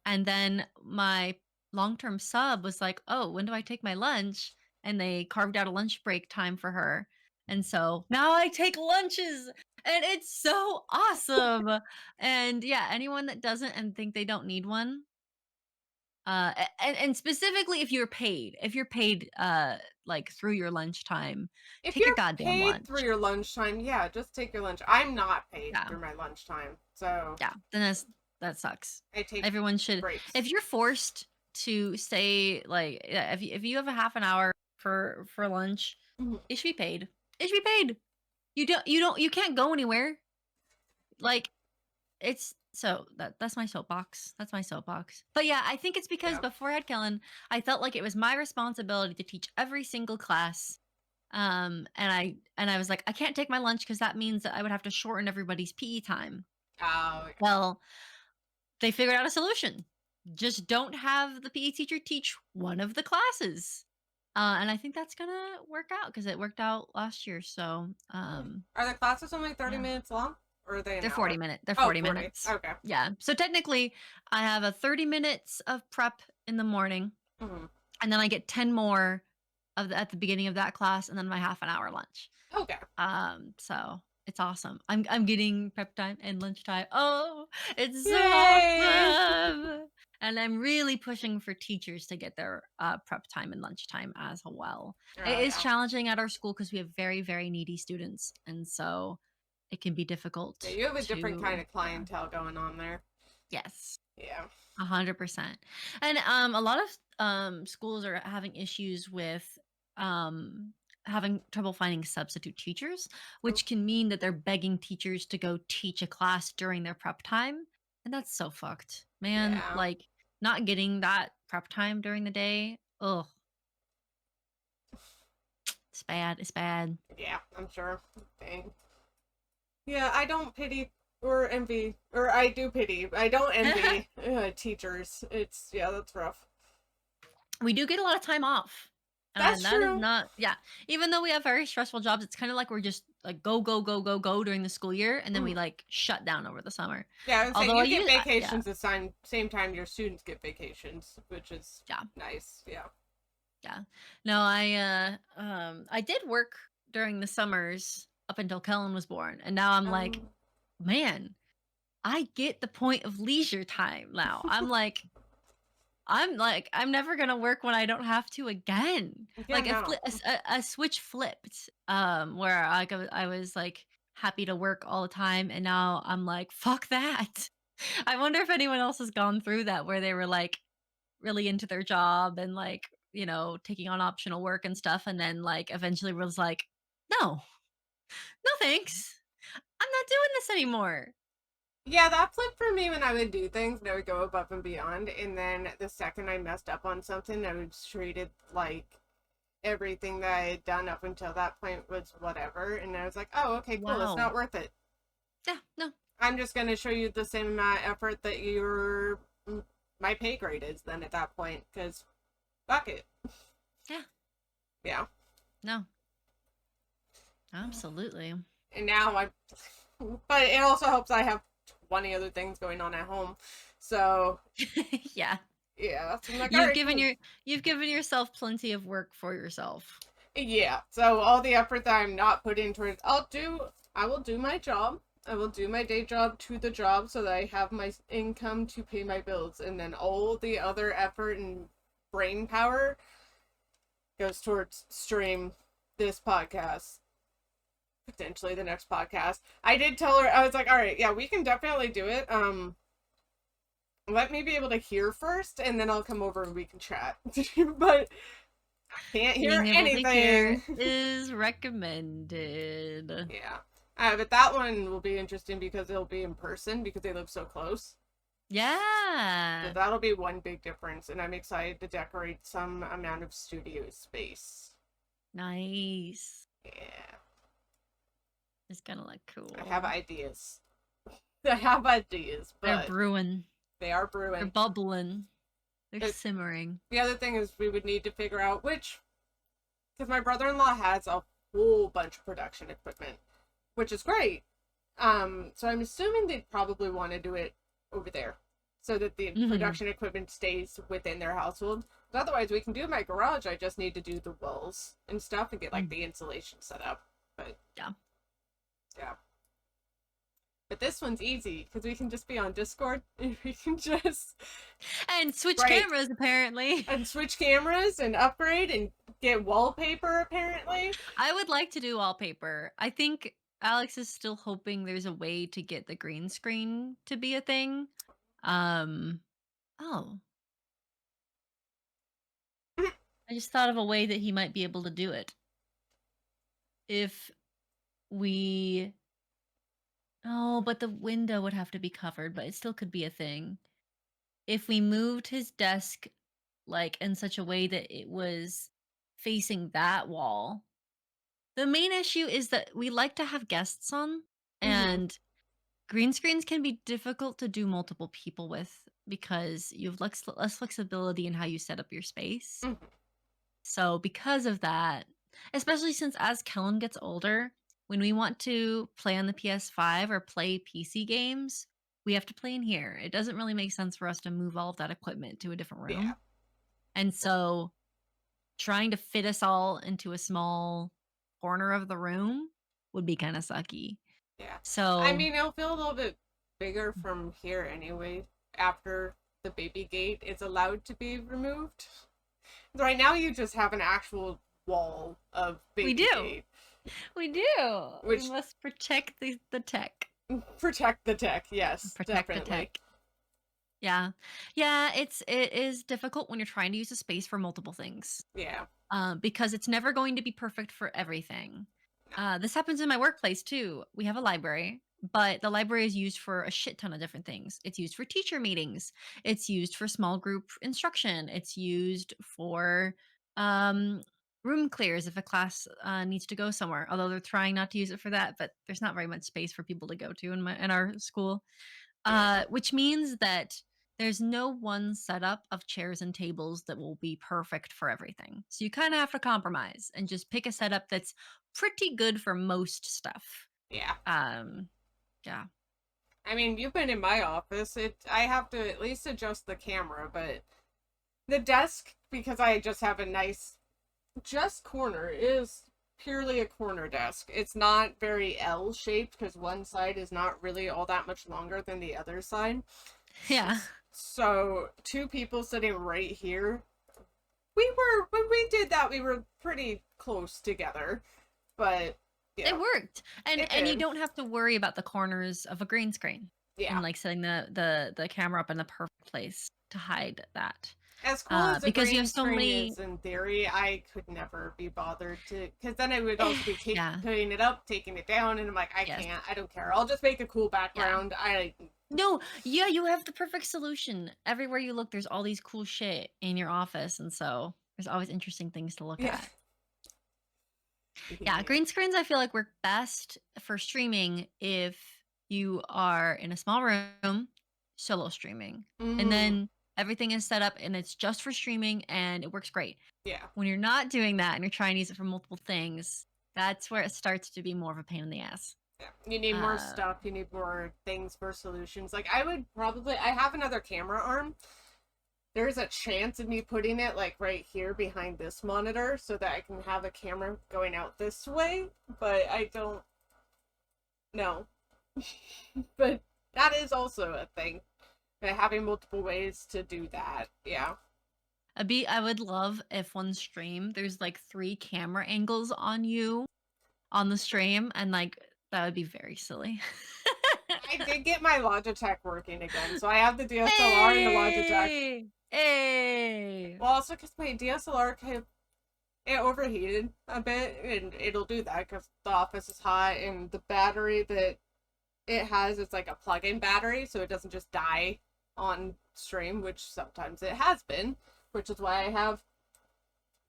And then my long-term sub was like, "Oh, when do I take my lunch?" And they carved out a lunch break time for her. And so now I take lunches and it's so awesome. And yeah, anyone that doesn't and think they don't need one, and specifically if you're paid like through your lunchtime, If take your you're goddamn paid through lunch. your lunchtime, yeah, just take your lunch. I'm not paid Yeah. through my lunchtime, so Yeah. Then that sucks. I take Everyone should breaks. if you're forced to say like yeah, if you have a half an hour for lunch, Mhm. it should be paid. It should be paid. You can't go anywhere. Like it's so that's my soapbox. That's my soapbox. But yeah, I think it's because Yeah. before I had Kellen, I felt like it was my responsibility to teach every single class. And I was like, I can't take my lunch because that means that I would have to shorten everybody's PE time. Oh, yeah. Well, they figured out a solution. Just don't have the PE teacher teach one of the classes. And I think that's gonna work out because it worked out last year. So, Hmm. Are the classes only 30 yeah, minutes long? Or are they an they're 40 hour? minute. They're Oh, 40 40. minutes. Okay. Yeah. So technically, I have a 30 minutes of prep in the morning, Hmm. and then I get 10 more at the beginning of that class, and then my half an hour lunch. Okay. So It's awesome. I'm getting prep time and lunchtime. Oh, it's so Yay! awesome. And I'm really pushing for teachers to get their prep time and lunchtime as well. It Oh is yeah. challenging at our school because we have very, very needy students. And so it can be Yeah, difficult you have a different kind to, of yeah. clientele going on there. Yes. Yeah. 100%. And a lot of schools are having issues with um having trouble finding substitute teachers, Oh, which can mean that they're begging teachers to go teach a class during their prep time. And that's so fucked. Man, yeah. like not getting that prep time during the day. Oh, it's bad. It's bad. Yeah, I'm sure. Dang. Yeah, I don't pity or envy, or I do pity. I don't envy teachers. It's, yeah, that's rough. We do get a lot of time off. And That's that is true. not, yeah. Even though we have very stressful jobs, it's kind of like we're just like go, go, go, go, go during the school year. And then we Mhm. like shut down over the summer. Yeah, I would say Although I you get use, yeah, vacations the same time your students get vacations, which is yeah, nice. Yeah. yeah. No, I did work during the summers up until Kellen was born. And now I'm like, Um, man, I get the point of leisure time now. I'm never gonna work when I don't have to again. yeah, Like no. a switch flipped, where I was like happy to work all the time, and now I'm like, fuck that. I wonder if anyone else has gone through that where they were like really into their job and like taking on optional work and stuff, and then like eventually was like, no, no thanks, I'm not doing this anymore. Yeah, that flipped for me when I would do things and I would go above and beyond. And then the second I messed up on something, I would treat it like everything that I had done up until that point was whatever. And I was like, oh, okay, cool. It's Wow. not worth it. Yeah. No. I'm just going to show you the same amount of effort that my pay grade is then at that point. Because fuck it. Yeah. Yeah. No. Absolutely. And now but it also helps I have 20 other things going on at home. So, Yeah. yeah. So I'm like, all You've right, given cool. you've given yourself plenty of work for yourself. Yeah. So all the effort that I'm not putting towards, I will do my job. I will do my day job to the job so that I have my income to pay my bills. And then all the other effort and brain power goes towards stream this podcast, potentially the next podcast. I did tell her, I was like, all right, yeah, we can definitely do it. Let me be able to hear first and then I'll come over and we can chat. But I can't hear Being able to hear anything. is recommended. Yeah. But that one will be interesting because it'll be in person because they live so close. So Yeah. that'll be one big difference, and I'm excited to decorate some amount of studio space. Nice. Yeah, It's gonna look I have cool. ideas. I have ideas, They're but brewing. they are They're brewing. bubbling. They're It, simmering. the other thing is we would need to figure out which, because my brother-in-law has a whole bunch of production equipment, which is great. So I'm assuming they'd probably want to do it over there so that the Hmm. production equipment stays within their household. But otherwise, we can do my garage. I just need to do the walls and stuff and get like the insulation set up. But Yeah. yeah. But this one's easy because we can just be on Discord and we can just And switch right cameras apparently. and switch cameras and upgrade and get wallpaper apparently. I would like to do wallpaper. I think Alex is still hoping there's a way to get the green screen to be a thing. Um oh, I just thought of a way that he might be able to do it. If we Oh, but the window would have to be covered, but it still could be a thing. If we moved his desk like in such a way that it was facing that wall. The main issue is that we like to have guests on, Mm-hmm. and green screens can be difficult to do multiple people with because you have less flexibility in how you set up your space. Mm-hmm. So, because of that, especially since as Kellen gets older, when we want to play on the PS5 or play PC games, we have to play in here. It doesn't really make sense for us to move all of that equipment to a different Yeah. room. And so, trying to fit us all into a small corner of the room would be kind of sucky. Yeah. I So mean, it'll feel a little bit bigger from here anyway. After the baby gate is allowed to be removed. Right now, you just have an actual wall of we baby do. gate, We do. We which must protect the tech. protect the tech. Yes, Protect the definitely. tech. Yeah. Yeah, it is difficult when you're trying to use a space for multiple things. Yeah. Because it's never going to be perfect for everything. No. This happens in my workplace too. We have a library, but the library is used for a shit ton of different things. It's used for teacher meetings. It's used for small group instruction. It's used for um, room clears if a class needs to go somewhere. Although they're trying not to use it for that, but there's not very much space for people to go to in our school. Yeah. Which means that there's no one setup of chairs and tables that will be perfect for everything. So you kind of have to compromise and just pick a setup that's pretty good for most stuff. Yeah. Um, yeah. I mean, you've been in my office. I have to at least adjust the camera, but the desk, because I just have a nice just corner, is purely a corner desk. It's not very L shaped because one side is not really all that much longer than the other side. Yeah. So two people sitting right here. When we did that, we were pretty close together, but yeah, It worked. it And you did. don't have to worry about the corners of a green screen Yeah. and like setting the camera up in the perfect place to hide that. As cool as a Because you green have so screen many is in theory, I could never be bothered to, because then I would also be yeah. putting it up, taking it down, and I'm like, I Yes. can't, I don't care. I'll just make a cool Yeah. background. No, yeah, you have the perfect solution. Everywhere you look, there's all these cool shit in your office, and so there's always interesting things to look Yeah. at. Yeah, Yeah. green screens I feel like work best for streaming if you are in a small room, solo streaming. And Mm, then everything is set up and it's just for streaming and it works great. yeah. When you're not doing that and you're trying to use it for multiple things, that's where it starts to be more of a pain in the ass. Yeah. You need more Uh, stuff. You need more things for solutions. Like I have another camera arm. There's a chance of me putting it like right here behind this monitor so that I can have a camera going out this way, but I don't know. But that is also a thing. Having multiple ways to do that. Yeah. I would love if one stream there's like 3 camera angles on you on the stream and like that would be very silly. I did get my Logitech working again, so I have the DSLR and the Logitech. Hey! Hey! Well, also because my DSLR it overheated a bit, and it'll do that because the office is hot, and the battery that it has is like a plug-in battery, so it doesn't just die on stream, which sometimes it has been, which is why I have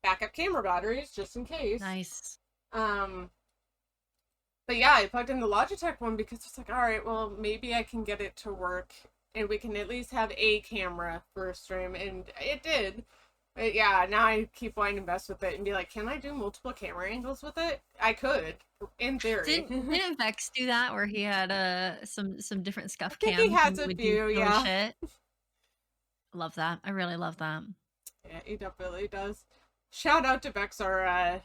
backup camera batteries just in case. Nice. Um, but yeah, I plugged in the Logitech one because it's like, all right, well, maybe I can get it to work and we can at least have a camera for a stream. And it did. But yeah, now I keep wanting to mess with it and be like, can I do multiple camera angles with it? I could, in theory. Didn't Vex do that where he had some different I scuff think he cams has and a would do few, silly yeah. shit? Love that. I really love that. Yeah, he definitely does. Shout out to Bex, our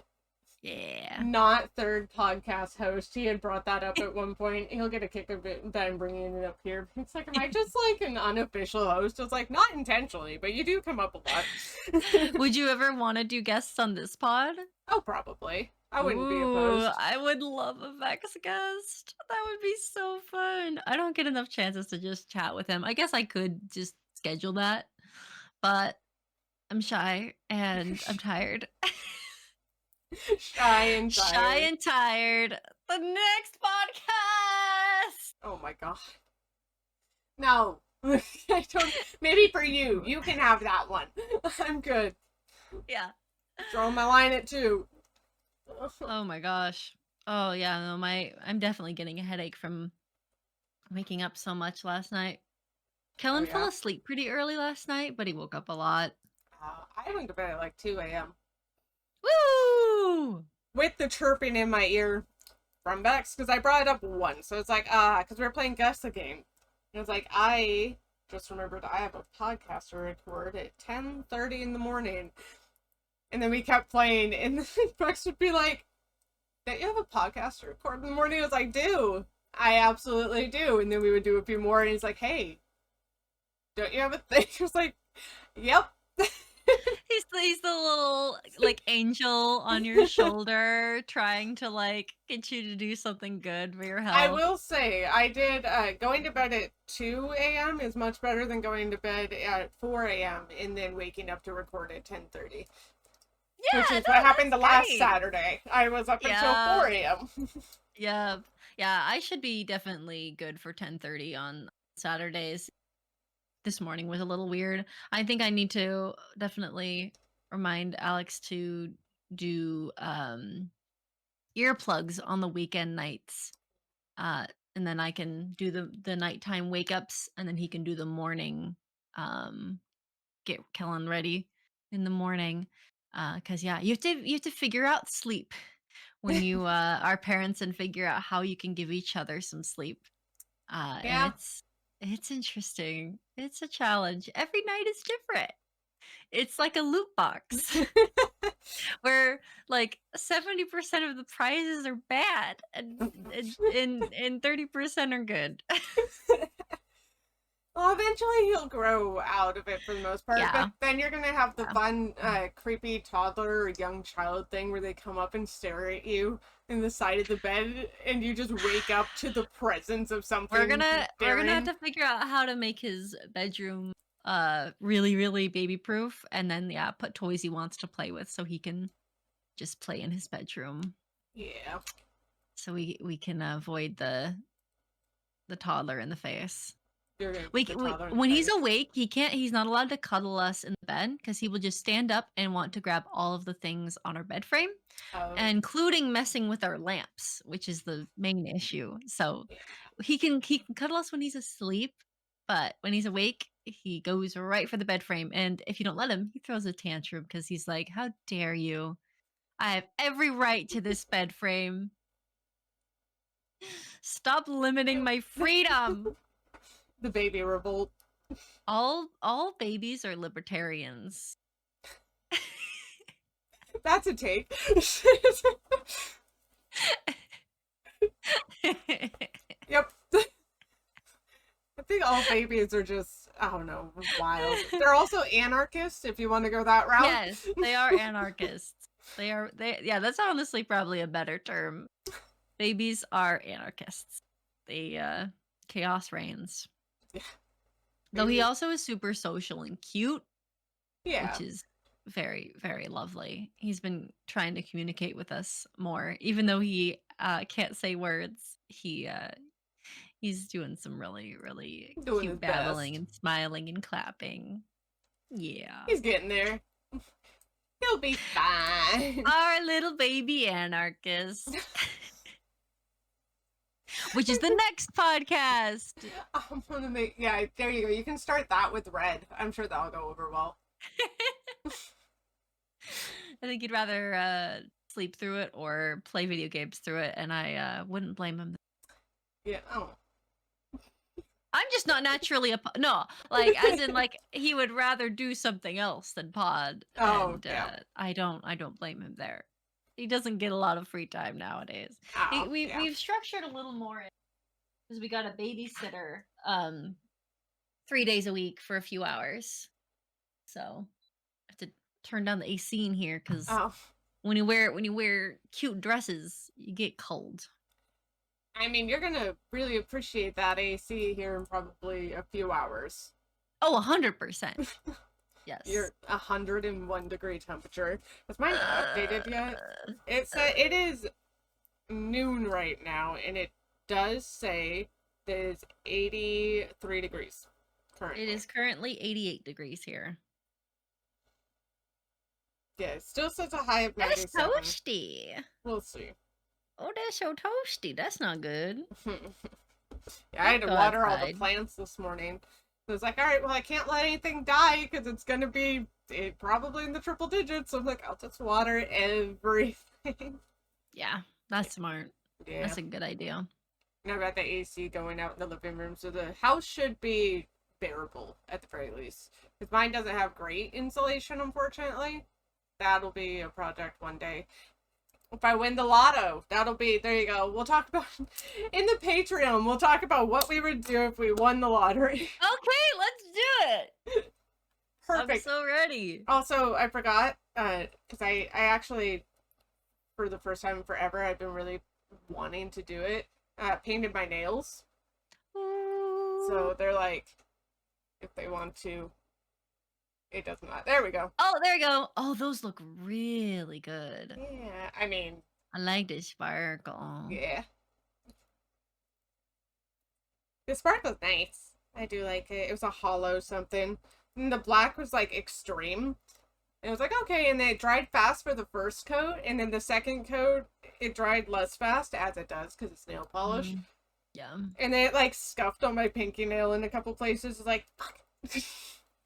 Yeah. not third podcast host. He had brought that up at one point. He'll get a kick of it that I'm bringing it up here. It's like, am I just like an unofficial host? It's like, not intentionally, but you do come up a lot. Would you ever want to do guests on this pod? Oh, probably. I wouldn't be Ooh, opposed. I would love a Vex guest. That would be so fun. I don't get enough chances to just chat with him. I guess I could just schedule that, but I'm shy and I'm tired. Shy and Shy tired. and tired. The next podcast. Oh my god. No. I don't. Maybe for you. You can have that one. I'm good. Yeah. Throw my line at 2. Oh my gosh. Oh yeah, no, I'm definitely getting a headache from waking up so much last night. Kellen fell yeah. asleep pretty early last night, but he woke up a lot. I went to bed at like 2 a.m. Woo! with the chirping in my ear from Bex because I brought it up once. So it's like, because we were playing Guess the Game. And it's like, I just remembered I have a podcast to record at 10:30 in the morning. And then we kept playing, and then Bex would be like, don't you have a podcast to record in the morning? I was like, I do. I absolutely do. And then we would do a few more, and he's like, "Hey, don't you have a thing?" I was like, "Yep." He's the little like angel on your shoulder trying to like get you to do something good for your I health. will say, I did, going to bed at 2 a.m. is much better than going to bed at 4 a.m. and then waking up to record at 10:30, which Yeah, is no, what happened that's the last great. Saturday. I was up until Yeah. 4 a.m. Yeah. Yeah, I should be definitely good for 10:30 on Saturdays. This morning was a little weird. I think I need to definitely remind Alex to do earplugs on the weekend nights. Uh and then I can do the nighttime wake ups and then he can do the morning um get Kellen ready in the morning. Cuz yeah, you have to figure out sleep when you are parents and figure out how you can give each other some sleep. And Yeah. it's interesting. It's a challenge. Every night is different. It's like a loot box where like 70% of the prizes are bad and 30% are good. Well, eventually he'll grow out of it for the most part, but Yeah. then you're gonna have the Yeah. fun, creepy toddler or young child thing where they come up and stare at you in the side of the bed, and you just wake up to the presence of We're something gonna we're gonna have staring. to figure out how to make his bedroom really really baby proof and then yeah, put toys he wants to play with so he can just play in his bedroom. Yeah, So we can avoid the toddler in the face. you're gonna We, the we toddler in the when he's face. awake, he's not allowed to cuddle us in the bed because he will just stand up and want to grab all of the things on our bed frame, Oh, including messing with our lamps, which is the main issue. So yeah. he can cuddle us when he's asleep, but when he's awake, he goes right for the bed frame. And if you don't let him, he throws a tantrum because he's like, "How dare you? I have every right to this bed frame. Stop limiting my freedom." The baby revolt. All babies are libertarians. That's a take. Yep. I think all babies are just, I don't know, wild. They're also anarchists if you want to go that route. Yes, they are anarchists. They yeah, that's honestly probably a better term. Babies are anarchists. They chaos reigns. Though he Babies. also is super social and cute, Yeah. which is very very lovely. He's been trying to communicate with us more even though he can't say words. He's doing some really really Doing his cute babbling best. and smiling and clapping. Yeah. He's getting there. He'll be fine. Our little baby anarchist. Which is the next podcast. I'm gonna make, yeah, there you go. You can start that with red. I'm sure that'll go over well. I think he'd rather sleep through it or play video games through it, and I wouldn't blame him. Yeah. Oh. I'm just not naturally no, like as in like he would rather do something else than pod, Oh, and yeah. I don't blame him there. He doesn't get a lot of free time nowadays. Oh, yeah. We've structured a little more because we got a babysitter 3 days a week for a few hours. So I have to turn down the AC in here because Oh. when you wear cute dresses, you get cold. I mean, you're gonna really appreciate that AC here in probably a few hours. Oh, 100%. Yes. You're 101-degree temperature. Is mine updated yet? Uh, It is noon right now, and it does say that it's 83 degrees currently. it is currently 88 degrees here. Yeah, it still says a high of That's 97. toasty. We'll see. Oh, that's so toasty. That's not good. Yeah, I had to Go water all the outside. plants this morning. So it's like, all right, well, I can't let anything die because it's gonna be probably in the triple digits. So I'm like, I'll just water everything. Yeah, that's smart. Yeah. That's a good idea. And I've got the AC going out in the living room, so the house should be bearable at the very least. Because mine doesn't have great insulation, unfortunately. That'll be a project one day. If I win the lotto, that'll be, there you go. We'll talk about, in the Patreon, we'll talk about what we would do if we won the lottery. Okay, let's do it. I'm Perfect. so ready. Also, I forgot, because I actually, for the first time forever, I've been really wanting to do it, painted my nails. So they're like, if they want to, it doesn't matter. There we go. Oh, there we go. Oh, those look really good. Yeah, I mean, I like the sparkle. yeah. The sparkle's nice. I do like it. It was a hollow something. And the black was like extreme. And it was like, okay, and then it dried fast for the first coat, and then the second coat, it dried less fast, as it does, because it's nail polish. Yeah. And then it like scuffed on my pinky nail in a couple places. It's like, fuck.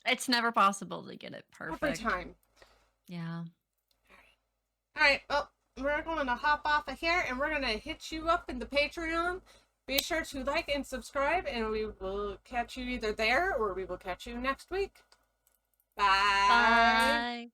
It's never possible to get it perfect. Every time. Yeah. Alright, well, we're going to hop off of here, and we're going to hit you up in the Patreon. Be sure to like and subscribe, and we will catch you either there, or we will catch you next week. Bye. Bye.